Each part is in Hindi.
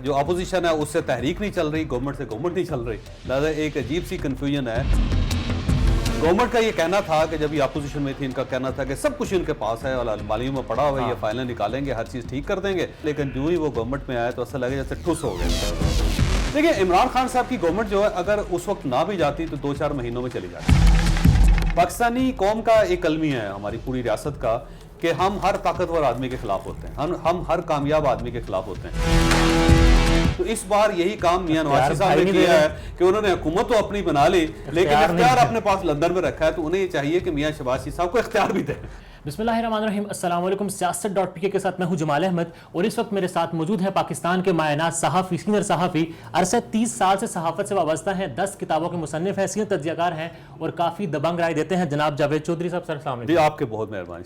जो अपोजिशन है उससे तहरीक नहीं चल रही, गवर्नमेंट से गवर्नमेंट नहीं चल रही, लिहाजा एक अजीब सी कन्फ्यूजन है। गवर्नमेंट का ये कहना था कि जब ये अपोजिशन में थी, इनका कहना था कि सब कुछ इनके पास है और अलमारियों में पड़ा हुआ है, ये फाइनल निकालेंगे, हर चीज़ ठीक कर देंगे। लेकिन जो ही वो गवर्नमेंट में आया तो ऐसा लगे जैसे ठुस हो गए। देखिए, इमरान खान साहब की गवर्नमेंट जो है अगर उस वक्त ना भी जाती तो 2-4 महीनों में चली जाती। पाकिस्तानी कौम का एक अलमी है, हमारी पूरी रियासत का, कि हम हर ताकतवर आदमी के खिलाफ होते हैं, हम हर कामयाब आदमी के खिलाफ होते हैं। तो इस बार यही काम मियां नवाज शरीफ साहब ने किया है कि उन्होंने हुकूमत तो अपनी बना ली, लेकिन इख्तियार अपने पास लंदन में रखा है, तो उन्हें ये चाहिए कि मियां शहबाज शरीफ साहब को इख्तियार भी दें। बिस्मिल्लाहिर्रहमानिर्रहीम, अस्सलाम वालेकुम। सियासत.pk के साथ मैं हूं जमाल अहमद और इस वक्त मेरे साथ मौजूद है पाकिस्तान के मायनात सहाफ़ी, सीनियर सहाफ़ी, अरसे 30 साल से सहाफ़त से वाबस्ता हैं, 10 किताबों के मुसन्निफ हैं, सीनियर तज्ज़ियाकार हैं और काफ़ी दबंग राय देते हैं, जनाब जावेद चौधरी साहब। सर अस्सलाम वालेकुम। जी, आपके बहुत मेहरबानी।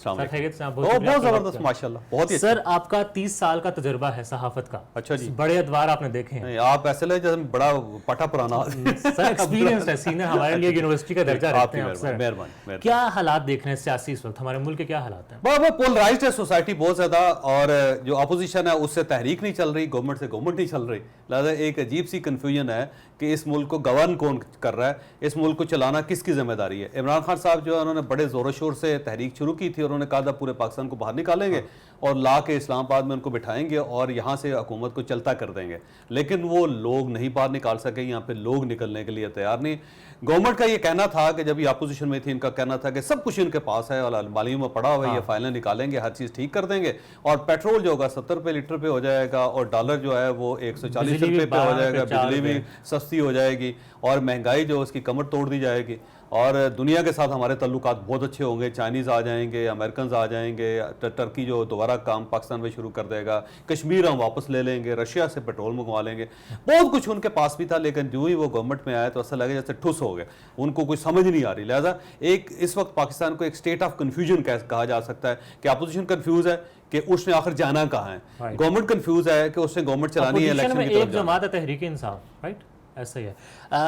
बहुत ज़बरदस्त, माशाल्लाह, बहुत ही। सर, आपका 30 साल का तजुर्बा है सहाफ़त का। अच्छा जी, बड़े अदवार आपने देखे हैं। आप ऐसे लगे जैसे बड़ा पटा पुराना सर एक्सपीरियंस है, सीनियर हमारे लिए यूनिवर्सिटी का दर्जा रखते हैं। मेहरबानी। क्या हालात देख रहे हैं सियासी इस वक्त, हमारे मुल्क के क्या हालात हैं? पोलराइज्ड है सोसाइटी बहुत ज्यादा, और जो अपोजिशन है उससे तहरीक नहीं चल रही, गवर्नमेंट से गवर्नमेंट नहीं चल रही, लिहाजा एक अजीब सी कन्फ्यूजन है कि इस मुल्क को गवर्न कौन कर रहा है, इस मुल्क को चलाना किसकी जिम्मेदारी है। इमरान खान साहब जो है उन्होंने बड़े जोरों शोर से तहरीक शुरू की थी, उन्होंने कहा था पूरे पाकिस्तान को बाहर निकालेंगे और ला के इस्लामाबाद में उनको बिठाएंगे और यहाँ से हुकूमत को चलता कर देंगे, लेकिन वो लोग नहीं बाहर निकाल सके, यहाँ पे लोग निकलने के लिए तैयार नहीं। गवर्नमेंट का ये कहना था कि जब ये अपोजिशन में थी, इनका कहना था कि सब कुछ इनके पास है और अलमारियों में पड़ा हुआ है, ये फाइनल निकालेंगे, हर चीज़ ठीक कर देंगे और पेट्रोल जो होगा 70 रुपये लीटर पे हो जाएगा और डॉलर जो है वो 140 रुपये पे हो जाएगा, बिजली भी सस्ती हो जाएगी और महंगाई जो उसकी कमर तोड़ दी जाएगी और दुनिया के साथ हमारे तल्लुकात बहुत अच्छे होंगे। चाइनीज़ आ जाएंगे, अमेरिकन आ जाएंगे, टर्की जो दोबारा काम पाकिस्तान में शुरू कर देगा, कश्मीर हम वापस ले लेंगे, रशिया से पेट्रोल मंगवा लेंगे, बहुत कुछ उनके पास भी था। लेकिन जो ही वो गवर्नमेंट में आया तो ऐसा लगे जैसे ठुस हो गए, उनको कुछ समझ नहीं आ रही। लिहाजा एक इस वक्त पाकिस्तान को एक स्टेट ऑफ कन्फ्यूजन कहा जा सकता है कि अपोजिशन कन्फ्यूज है कि उसने आखिर जाना कहाँ है, गवर्नमेंट कन्फ्यूज है कि उसने गवर्नमेंट चलानी है, इलेक्शन की तरफ जमात तहरीक इंसाफ, राइट, ऐसा ही है।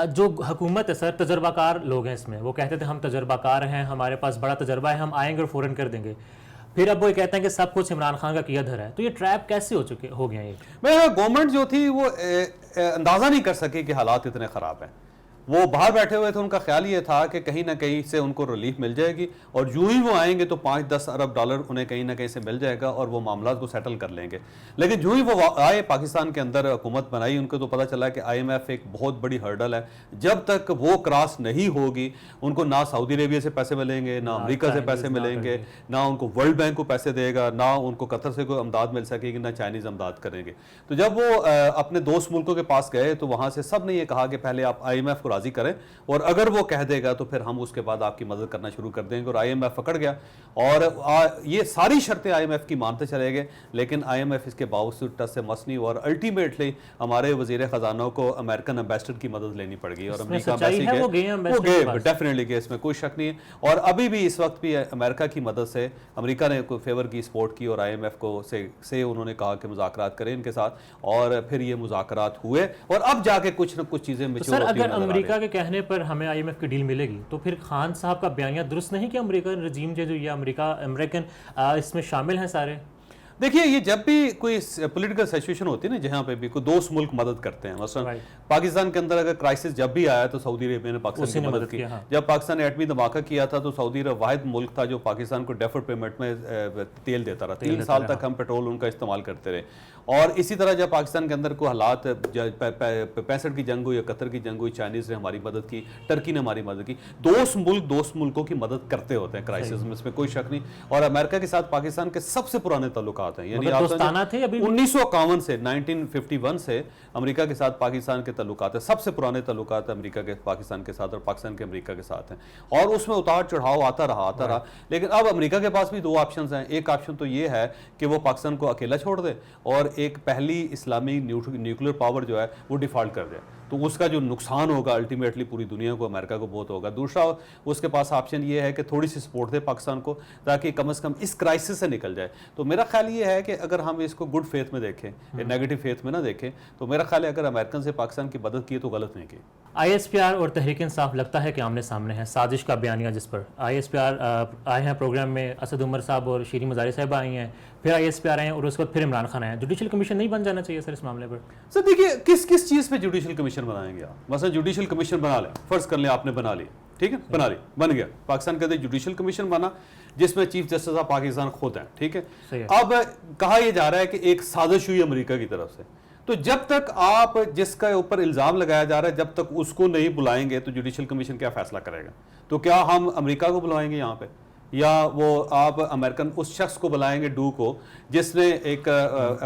जो हुकूमत है सर, तजर्बाकार लोग हैं इसमें, वो कहते थे हम तजर्बाकार हैं, हमारे पास बड़ा तजर्बा है, हम आएंगे और फ़ौरन कर देंगे। फिर अब वो ये कहते हैं कि सब कुछ इमरान खान का किया धर है। तो ये ट्रैप कैसे हो गया? ये गवर्नमेंट जो थी वो अंदाज़ा नहीं कर सकी कि हालात इतने ख़राब हैं। वो बाहर बैठे हुए थे, उनका ख्याल ये था कि कहीं ना कहीं से उनको रिलीफ मिल जाएगी और यूं ही वो आएंगे तो 5-10 अरब डॉलर उन्हें कहीं ना कहीं से मिल जाएगा और वो मामला को सेटल कर लेंगे। लेकिन यूं ही वो आए, पाकिस्तान के अंदर हुकूमत बनाई, उनको तो पता चला कि IMF एक बहुत बड़ी हर्डल है। जब तक वो क्रॉस नहीं होगी, उनको ना सऊदी अरेबिया से पैसे मिलेंगे, ना अमेरिका से पैसे मिलेंगे, ना उनको वर्ल्ड बैंक को पैसे देगा, ना उनको कतर से कोई अमदाद मिल सकेगी, ना चाइनीज़ अमदाद करेंगे। तो जब वो अपने दोस्त मुल्कों के पास गए तो वहाँ से सब ने ये कहा कि पहले आप IMF को राजी करें और अगर वो कह देगा तो फिर हम उसके बाद आपकी मदद करना शुरू कर देंगे। और IMF पकड़ गया और ये सारी शर्तें IMF की मानते चले गए, लेकिन IMF इसके बावजूद टस से मस नहीं और अल्टीमेटली हमारे वजीर खजाना को अमेरिकन एम्बेसडर की मदद लेनी पड़ गई और अमेरिका डेफिनेटली गए, इसमें कोई शक नहीं है। और अभी भी इस वक्त भी अमेरिका की मदद से अमेरिका ने कोई फेवर की सपोर्ट की और IMF को से उन्होंने कहा कि मुज़ाकरात करें इनके साथ और फिर ये मुज़ाकरात हुए और अब जाके कुछ न कुछ चीज़ें मैच्योर होती हैं। अगर अमेरिका के कहने पर हमें IMF की डील मिलेगी तो फिर खान साहब का बयानिया दुरुस्त नहीं कि अमेरिकन रजीम जो ये अमेरिकन इसमें शामिल हैं सारे? देखिए, ये जब भी कोई पॉलिटिकल सिचुएशन होती है ना, जहाँ पे भी कोई दोस्त मुल्क मदद करते हैं, मसलन पाकिस्तान के अंदर अगर क्राइसिस जब भी आया तो सऊदी अरेबिया ने पाकिस्तान की मदद की। जब पाकिस्तान ने एटमी धमाका किया था तो सऊदी अरब वाहिद मुल्क था जो पाकिस्तान को डेफर्ड पेमेंट में तेल देता रहा। 3 साल तक हम पेट्रोल उनका इस्तेमाल करते रहे। और इसी तरह जब पाकिस्तान के अंदर कोई हालात 65 की जंग हुई या कतर की जंग हुई, चाइनीज़ ने हमारी मदद की, टर्की ने हमारी मदद की। दोस्त मुल्कों की मदद करते होते हैं क्राइसिस में, इसमें कोई शक नहीं। और अमेरिका के साथ पाकिस्तान के सबसे पुराने ताल्लुकात हैं, यानी 1951 से 1951 से अमेरिका के साथ पाकिस्तान के ताल्लुकात है, सबसे पुराने ताल्लुकात अमेरिका के पाकिस्तान के साथ और पाकिस्तान के अमेरिका के साथ हैं। और उसमें उतार चढ़ाव आता रहा। लेकिन अब अमेरिका के पास भी 2 ऑप्शन हैं। एक ऑप्शन तो ये है कि वो पाकिस्तान को अकेला छोड़ दे और एक पहली इस्लामी न्यूक्लियर पावर जो है वो डिफॉल्ट कर जाए, तो उसका जो नुकसान होगा अल्टीमेटली पूरी दुनिया को, अमेरिका को बहुत होगा। दूसरा उसके पास ऑप्शन ये है कि थोड़ी सी सपोर्ट दे पाकिस्तान को ताकि कम से कम इस क्राइसिस से निकल जाए। तो मेरा ख्याल ये है कि अगर हम इसको गुड फेथ में देखें, नेगेटिव फेथ में ना देखें, तो मेरा ख्याल है अगर अमेरिकन से पाकिस्तान की मदद की तो गलत नहीं की। ISPR और तहरीक इंसाफ लगता है कि आमने सामने है, साजिश का बयानिया जिस पर ISPR आए हैं प्रोग्राम में, असद उमर साहब और शीरी मज़ारी साहब आई हैं, फिर ISPR आए हैं और उसके बाद फिर इमरान खान आए हैं। जुडिशल कमीशन नहीं बन जाना चाहिए सर इस मामले पर? सर देखिए, किस किस चीज़ पे जुडिशल कमीशन बनाएंगे आप? मसलन जुडिशल कमीशन बना लें, फर्ज कर लें आपने बना लिया, ठीक है, बना ली, बन गया, पाकिस्तान के अंदर जुडिशल कमीशन बना जिसमें चीफ जस्टिस ऑफ पाकिस्तान खुद हैं, ठीक है। अब कहा यह जा रहा है कि एक साजिश हुई अमेरिका की तरफ से, तो जब तक आप जिसका ऊपर इल्ज़ाम लगाया जा रहा है जब तक उसको नहीं बुलाएंगे तो जुडिशल कमीशन क्या फैसला करेगा? तो क्या हम अमेरिका को बुलाएंगे यहाँ पे, या वो आप अमेरिकन उस शख्स को बुलाएंगे डू को जिसने एक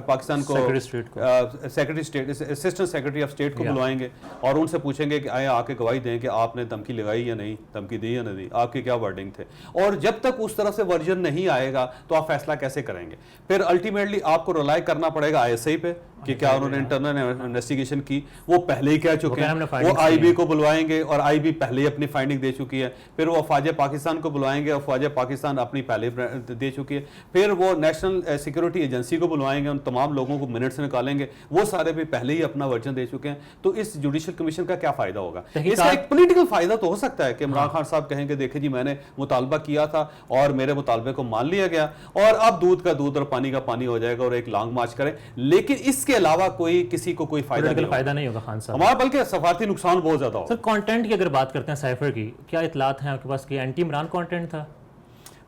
पाकिस्तान को secretary state assistant secretary of state को बुलवाएंगे और उनसे पूछेंगे कि आए आके गवाही दें कि आपने धमकी लगाई या नहीं, धमकी दी या नहीं दी, आपके क्या वर्डिंग थे? और जब तक उस तरफ से वर्जन नहीं आएगा तो आप फैसला कैसे करेंगे? फिर अल्टीमेटली आपको रिलाई करना पड़ेगा ISI पे कि क्या उन्होंने इंटरनल इन्वेस्टिगेशन की, वो पहले ही कह चुके हैं, वो IB को बुलवाएंगे और IB पहले ही अपनी फाइंडिंग दे चुकी है, फिर वो अफवाज पाकिस्तान को बुलवाएंगे, अफवाज पाकिस्तान अपनी पहले दे चुकी है, फिर वो नेशनल सिक्योरिटी एजेंसी को बुलवाएंगे, उन तमाम लोगों को मिनट्स निकालेंगे, वो सारे भी पहले ही अपना वर्जन दे चुके हैं। तो इस जुडिशल कमीशन का क्या फायदा होगा? इसका एक पॉलिटिकल फायदा तो हो सकता है कि इमरान खान साहब कहेंगे देखे जी मैंने मुतालबा किया था और मेरे मुतालबे को मान लिया गया और अब दूध का दूध और पानी का पानी हो जाएगा और एक लॉन्ग मार्च करें, लेकिन इसके अलावा कोई किसी को कोई फायदा नहीं होगा खान साहब, हमारा बल्कि सफारती नुकसान बहुत ज्यादा होगा। सर कंटेंट की अगर बात करते हैं साइफर की, क्या इतलात हैं आपके पास कि एंटी इमरान कंटेंट था?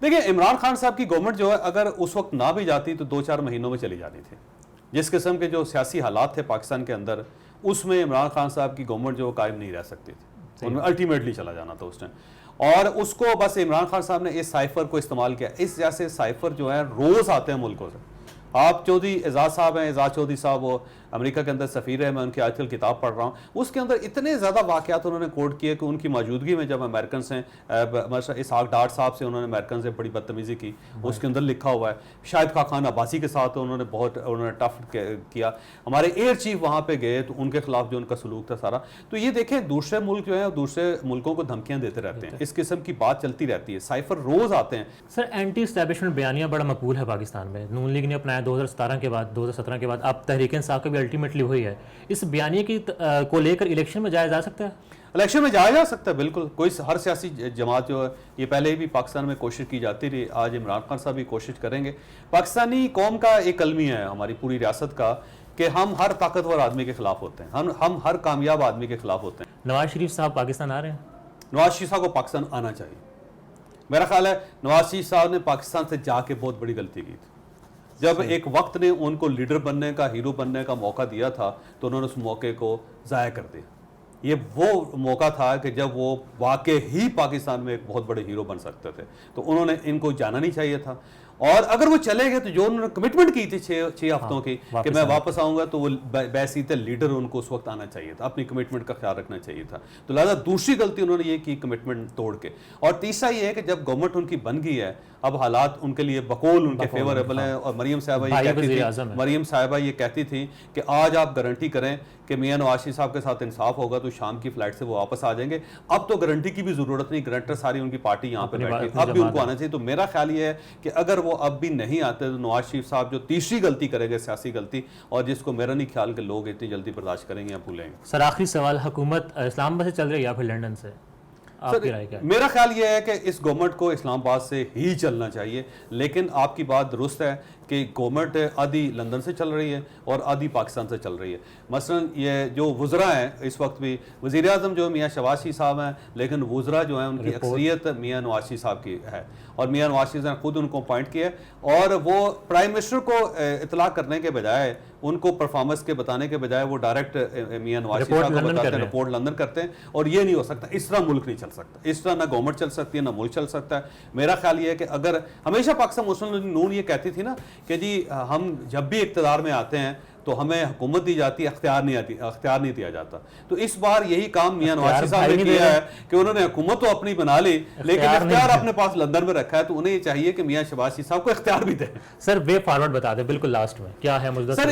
देखिए, इमरान खान साहब की गवर्नमेंट जो है अगर उस वक्त ना भी जाती तो 2-4 महीनों में चली जानी थी। जिस किस्म के जो सियासी हालात थे पाकिस्तान के अंदर, उसमें इमरान खान साहब की गवर्नमेंट जो कायम नहीं रह सकती थी, उनमें अल्टीमेटली चला जाना था उस टाइम। और उसको बस इमरान खान साहब ने इस साइफर को इस्तेमाल किया। इस जैसे साइफर जो है रोज आते हैं मुल्कों से। आप चौधरी एजाज साहब हैं, एजाज चौधरी साहब वो अमेरिका के अंदर सफ़ीर है, मैं उनकी आजकल किताब पढ़ रहा हूँ, उसके अंदर इतने ज़्यादा वाक़यात उन्होंने कोट किए कि उनकी मौजूदगी में जब अमेरिकन से इसहाक डार साहब से उन्होंने अमेरिकन से बड़ी बदतमीज़ी की, उसके अंदर लिखा हुआ है। शाहिद खान अब्बासी के साथ उन्होंने टफ किया। हमारे एयर चीफ वहाँ पर गए तो उनके खिलाफ जो उनका सलूक था सारा। तो ये देखें, दूसरे मुल्क जो है दूसरे मुल्कों को धमकियाँ देते रहते हैं, इस किस्म की बात चलती रहती है, साइफर रोज़ आते हैं। सर एंटी एस्टैब्लिशमेंट बयानिया बड़ा मकबूल है पाकिस्तान में, नून लीग ने अपनाया 2017 के बाद, 2017 के बाद अब तहरीक इंसाफ का भी अल्टीमेटली हुई है। इस बयानिए की को लेकर इलेक्शन में जाया जा सकता है? इलेक्शन में जाया जा सकता है, बिल्कुल। कोई हर सियासी जमात जो है, ये पहले भी पाकिस्तान में कोशिश की जाती रही, आज इमरान खान साहब भी कोशिश करेंगे। पाकिस्तानी कौम का एक अलमिया है, हमारी पूरी रियासत का, कि हम हर ताकतवर आदमी के खिलाफ होते हैं, हम हर कामयाब आदमी के खिलाफ होते हैं। नवाज शरीफ साहब पाकिस्तान आ रहे हैं? नवाज शरीफ साहब को पाकिस्तान आना चाहिए। मेरा ख्याल है नवाज शरीफ साहब ने पाकिस्तान से जाके बहुत बड़ी गलती की थी। जब एक वक्त ने उनको लीडर बनने का, हीरो बनने का मौका दिया था तो उन्होंने उस मौके को ज़ाया कर दिया। ये वो मौका था कि जब वो वाकई ही पाकिस्तान में एक बहुत बड़े हीरो बन सकते थे, तो उन्होंने इनको जाना नहीं चाहिए था। और अगर वो चले गए तो जो उन्होंने कमिटमेंट की थी 6 हफ्तों की कि मैं वापस आऊंगा, तो वो बैसीत लीडर उनको उस वक्त आना चाहिए था, अपनी कमिटमेंट का ख्याल रखना चाहिए था। तो लिहाजा दूसरी गलती उन्होंने ये की, कमिटमेंट तोड़ के। और तीसरा ये है कि जब गवर्नमेंट उनकी बन गई है, अब हालात उनके लिए बकौल उनके फेवरेबल हैं। और मरियम साहिबा ये कहती थी कि आज आप गारंटी करें कि मियां नवाज शरीफ साहब के साथ इंसाफ होगा तो शाम की फ्लाइट से वो वापस आ जाएंगे। अब तो गारंटी की भी जरूरत नहीं, गारंटर सारी उनकी पार्टी यहाँ पे बैठी, अब भी उनको आना चाहिए। तो मेरा ख्याल ये है कि अगर वो अब भी नहीं आते तो नवाज शरीफ साहब जो तीसरी गलती करेंगे, सियासी गलती, और जिसको मेरा नहीं ख्याल कि लोग इतनी जल्दी बर्दाश्त करेंगे या भूलेंगे। सर आखिरी सवाल, हुकूमत इस्लामाबाद से चल रही है या फिर लंदन से? आपकी राय क्या है? मेरा ख्याल यह है कि इस गवर्नमेंट को इस्लामाबाद से ही चलना चाहिए, लेकिन आपकी बात दुरुस्त है कि गवर्नमेंट आधी लंदन से चल रही है और आधी पाकिस्तान से चल रही है। मसलन ये जो वज़रा हैं, इस वक्त भी वज़ीर आज़म जो मियाँ शहबाज शरीफ साहब हैं, लेकिन वज़रा जो हैं उनकी अक्सरियत मियाँ नवाज शरीफ साहब की है और मियाँ नवाज शरीफ ने खुद उनको अपॉइंट किया। और वो प्राइम मिनिस्टर को इतला करने के बजाय, उनको परफॉर्मेंस के बताने के बजाय, वो डायरेक्ट मियाँ नवाज शरीफ साहब को बताते हैं, रिपोर्ट लंदन करते हैं। और ये नहीं हो सकता, इस तरह मुल्क नहीं चल सकता, इस तरह ना गवर्नमेंट चल सकती है ना मुल्क चल सकता है। मेरा ख्याल ये है कि अगर हमेशा पाकिस्तान मुस्लिम लीग नून ये कहती थी ना कि जी हम जब भी इक़्तिदार में आते हैं तो हमें हुकूमत दी जाती है, अख्तियार नहीं दिया जाता। तो इस बार यही काम मियां नवाज शरीफ साहब ने किया है कि उन्होंने हुकूमत तो अपनी बना ली, लेकिन इख्तियार अपने पास लंदन में रखा है। तो उन्हें ये चाहिए कि मियां शहबाज शरीफ साहब को इख्तियार भी दे। सर वे फॉरवर्ड बता दें बिल्कुल लास्ट में, क्या है मुद्दा? सर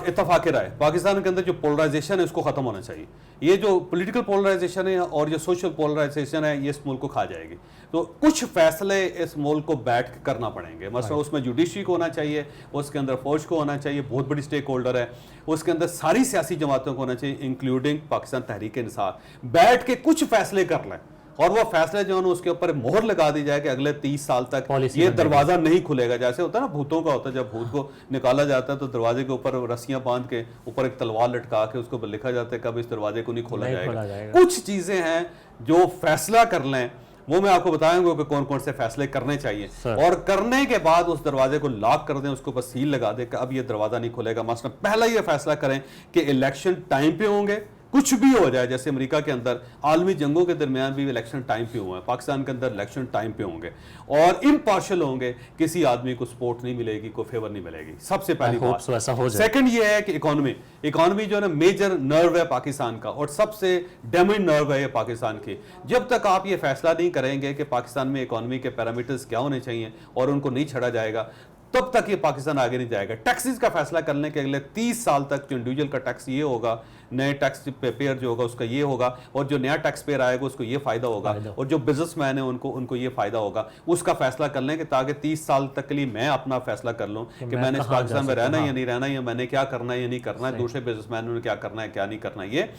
इत्तफाक राय, पाकिस्तान के अंदर जो पोलराइजेशन है उसको खत्म होना चाहिए। ये जो पॉलिटिकल पोलराइजेशन है और जो सोशल पोलराइजेशन है, ये इस मुल्क को खा जाएगी। तो कुछ फैसले इस मुल्क को बैठ के करना पड़ेंगे। मसलन उसमें जुडिशरी को होना चाहिए, उसके अंदर फौज को होना चाहिए, बहुत बड़ी स्टेक होल्डर है, उसके अंदर सारी सियासी जमातों को होना चाहिए इंक्लूडिंग पाकिस्तान तहरीक इंसाफ, बैठ के कुछ फैसले कर लें और वो फैसले जो है उसके ऊपर मोहर लगा दी जाए कि अगले 30 साल तक ये दरवाजा नहीं खुलेगा। जैसे होता है ना भूतों का होता है, जब भूत को निकाला जाता है तो दरवाजे के ऊपर रस्सियां बांध के ऊपर एक तलवार लटका के उसके ऊपर लिखा जाता है कब इस दरवाजे को नहीं खोला जाएगा। कुछ चीजें हैं जो फैसला कर लें, वो मैं आपको बताऊंगा कि कौन कौन से फैसले करने चाहिए और करने के बाद उस दरवाजे को लॉक कर दें, उसके ऊपर सील लगा दें कि अब ये दरवाजा नहीं खुलेगा। मसलन पहला ये फैसला करें कि इलेक्शन टाइम पे होंगे, कुछ भी हो जाए, जैसे अमेरिका के अंदर आलमी जंगों के दरमियान भी इलेक्शन टाइम पे हुआ है, पाकिस्तान के अंदर इलेक्शन टाइम पे होंगे और इम्पार्शियल होंगे, किसी आदमी को सपोर्ट नहीं मिलेगी, कोई फेवर नहीं मिलेगी। सबसे पहली बात ऐसा हो जाए। सेकंड ये है कि इकोनॉमी जो है ना मेजर नर्व है पाकिस्तान का और सबसे डैमेज नर्व है ये पाकिस्तान की। जब तक आप ये फैसला नहीं करेंगे कि पाकिस्तान में इकोनॉमी के पैरामीटर्स क्या होने चाहिए और उनको नहीं छड़ा जाएगा, तब तक ये पाकिस्तान आगे नहीं जाएगा। टैक्सेस का फैसला करने के अगले 30 साल तक जो इंडिविजुअल का टैक्स ये होगा, नए टैक्स पेयर जो होगा उसका ये होगा और जो नया टैक्स पेयर आएगा उसको ये फायदा होगा और जो बिजनेसमैन है उनको ये फायदा होगा। उसका फैसला कर लें कि ताकि 30 साल तक के लिए मैं अपना फैसला कर लूं कि मैंने इस पाकिस्तान में रहना है या नहीं रहना है, या मैंने क्या करना है या नहीं करना है, दूसरे बिजनेसमैन ने क्या करना है क्या नहीं करना है ये।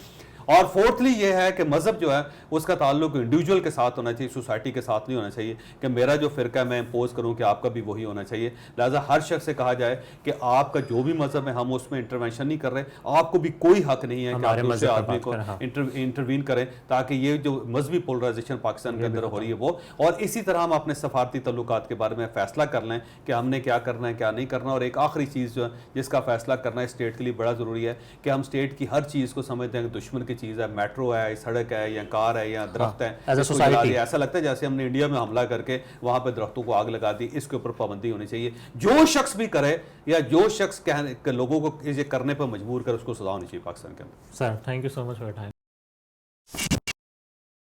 और फोर्थली ये है कि मजहब जो है उसका ताल्लुक इंडिविजुअल के साथ होना चाहिए, सोसाइटी के साथ नहीं होना चाहिए कि मेरा जो फिरका है मैं इम्पोज करूं कि आपका भी वही होना चाहिए। लिहाजा हर शख्स से कहा जाए कि आपका जो भी मजहब है हम उसमें इंटरवेंशन नहीं कर रहे, आपको भी कोई हक नहीं है कि आप दूसरे आदमी को इंटरवीन करें, ताकि ये जो मजहबी पोलराइजेशन पाकिस्तान के अंदर हो रही है वो। और इसी तरह हम अपने सफारती तल्लुकात के बारे में फैसला कर लें कि हमने क्या करना है क्या नहीं करना। और एक आखिरी चीज़ जो है जिसका फैसला करना है स्टेट के लिए बड़ा ज़रूरी है कि हम स्टेट की हर चीज़ को समझते हैं कि दुश्मन की चीज़ है, मेट्रो है, सड़क है या कार है या दरख्त है, ऐसा लगता है जैसे हमने इंडिया में हमला करके वहां पे दरख्तों को आग लगा दी। इसके ऊपर पाबंदी होनी चाहिए। जो शख्स भी करे या जो शख्स लोगों को इसे करने पर मजबूर करे उसको सजा होनी चाहिए पाकिस्तान के अंदर। Sir thank you so much for your time.